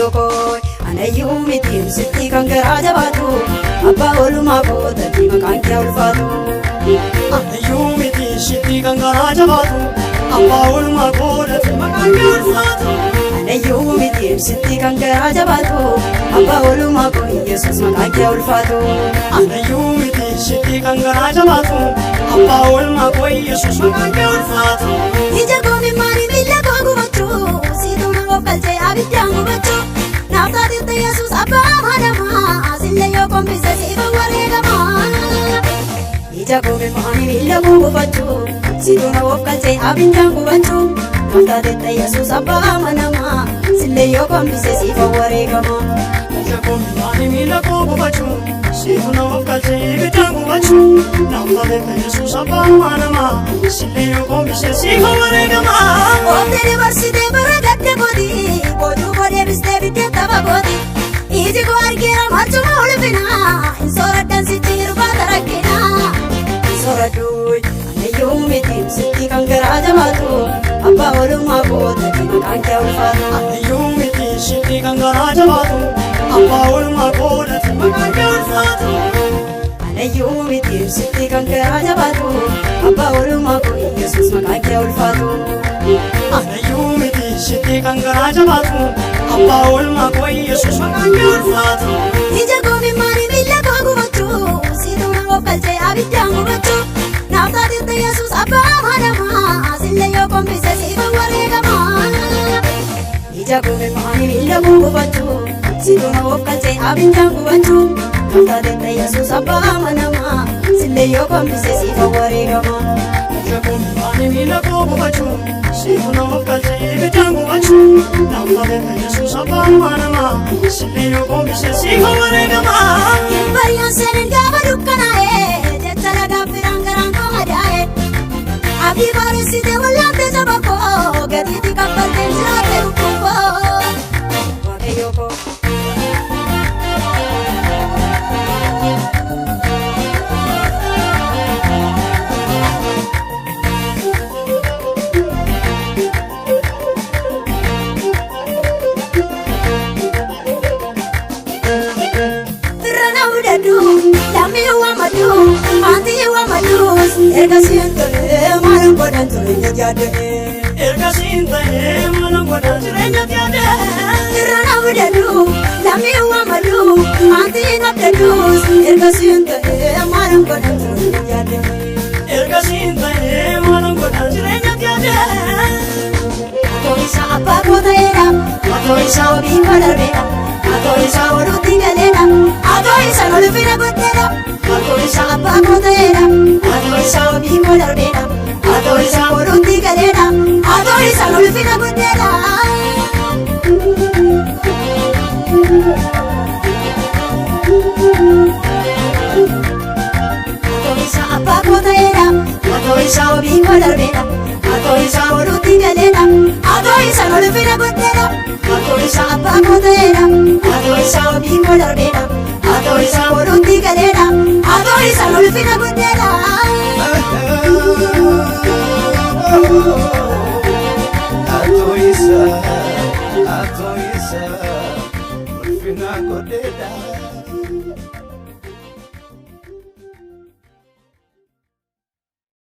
Waaqayyo anayyuu miti sitti kan garaa jabaatu abbaa oolmaa kootatti maqaan kee ulfaatu. Anayyuu miti sitti kan garaa jabaatu abbaa oolmaa kootatti maqaan kee ulfaatu. Anayyuu miti sitti kan garaa jabaatu abbaa oolmaa koo Yesuus maqaan kee ulfaatu. Anayyuu miti sitti kan garaa jabaatu abbaa oolmaa koo Yesuus maqaan kee ulfaatu. Ija koo mimmaanii miila koo gubachuu siituu na oofalchee abiddaan gubachuu naaf taatee Yesuus abbaa madamaa sillee yoo kombise siifa wareegamaa. Ija koo mimmaanii miila koo gubachuu siituu na oofalchee abiddaan gubachuu naaf taatee Yesuus abbaa madamaa sillee yoo kombise siifa wareegamaa. Ija koo mimmaanii miila koo gubachuu siituu na oofalchee abiddaan gubachuu naaf taatee Yesuus abbaa madamaa sillee yoo kombise siifa wareegamaa. Oomtee dabarsitee bara gadda kooti boojuu koo deebistee biddeen tapha kooti. Iji koo argeera marchuma ulfinaa hin sooraddan sitti hirbaata rakkinaa. Hin sooradduuy anayyuu miti sitti kan garaa jabaatu abbaa oolmaa kootatti maqaan kee ulfaatu. Anayyuu miti sitti kan garaa jabaatu abbaa oolmaa kootatti maqaan kee ulfaatu. Anayyuu miti sitti kan garaa jabaatu abbaa oolmaa koo Yesuus maqaan kee ulfaatu. Anayyuu miti sitti kan garaa jabaatu abbaa oolmaa koo Yesuus maqaan kee ulfaatu. Ija koo mimmaanii miila koo gubachuu siituu na oofalchee abiddaan gubachuu naaf taatee Yesuus abbaa madamaa sillee yoo kombise siifa wareegamaa. Ija koo mimmaanii miila koo gubachuu siituu na oofalchee abiddaan gubachuu naaf taatee Yesuus abbaa madamaa sillee yoo kombise siifa wareegamaa. Ija koo mimmaanii miila koo gubachuu siituu na oofalchee abiddaan gubachuu naaf taatee Yesuus abbaa madamaa sillee yoo kombise siifa wareegamaa. Bariyaan seenin gaafa dukkanaa'e jecha lagaaf firaan garaan koo madaa'e. Abdii baareessitee wallaantee saba koo gatiitti kaffaltee jiraattee lubbuun koo. Waaqayyo koo. Lammi waamadu, anti waamadu, erga siin ta'ee maal godhan jireenya yaadee. Erga siin ta'ee maal godhan jireenya yaadee. Irra na mudadu, lammi waamadu, anti nabdadu, erga siin ta'ee maal godhan jireenya yaadee. Erga siin ta'ee maal godhan jireenya yaadee. Atoo isaa abbaa koo ta'eedha, atoo isaa obii koo darbeedha, atoo isaa walitti galeedha, atoo isaa ulfina godheedha. Atoo isaa abbaa koo ta'eedha, atoo isaa obii koo darbeedha, atoo isaa walitti galeedha, atoo isaa ulfina godheedha. Atoo isaa abbaa koo ta'eedha, atoo isaa obii koo darbeedha, atoo isaa walitti galeedha, atoo isaa ulfina godheedha. Atoo isaa abbaa koo ta'eedha, atoo isaa obii koo darbeedha, atoo isaa walitti galeedha, atoo isaa ulfina godheedha. Atoo isaa ulfina godheedha.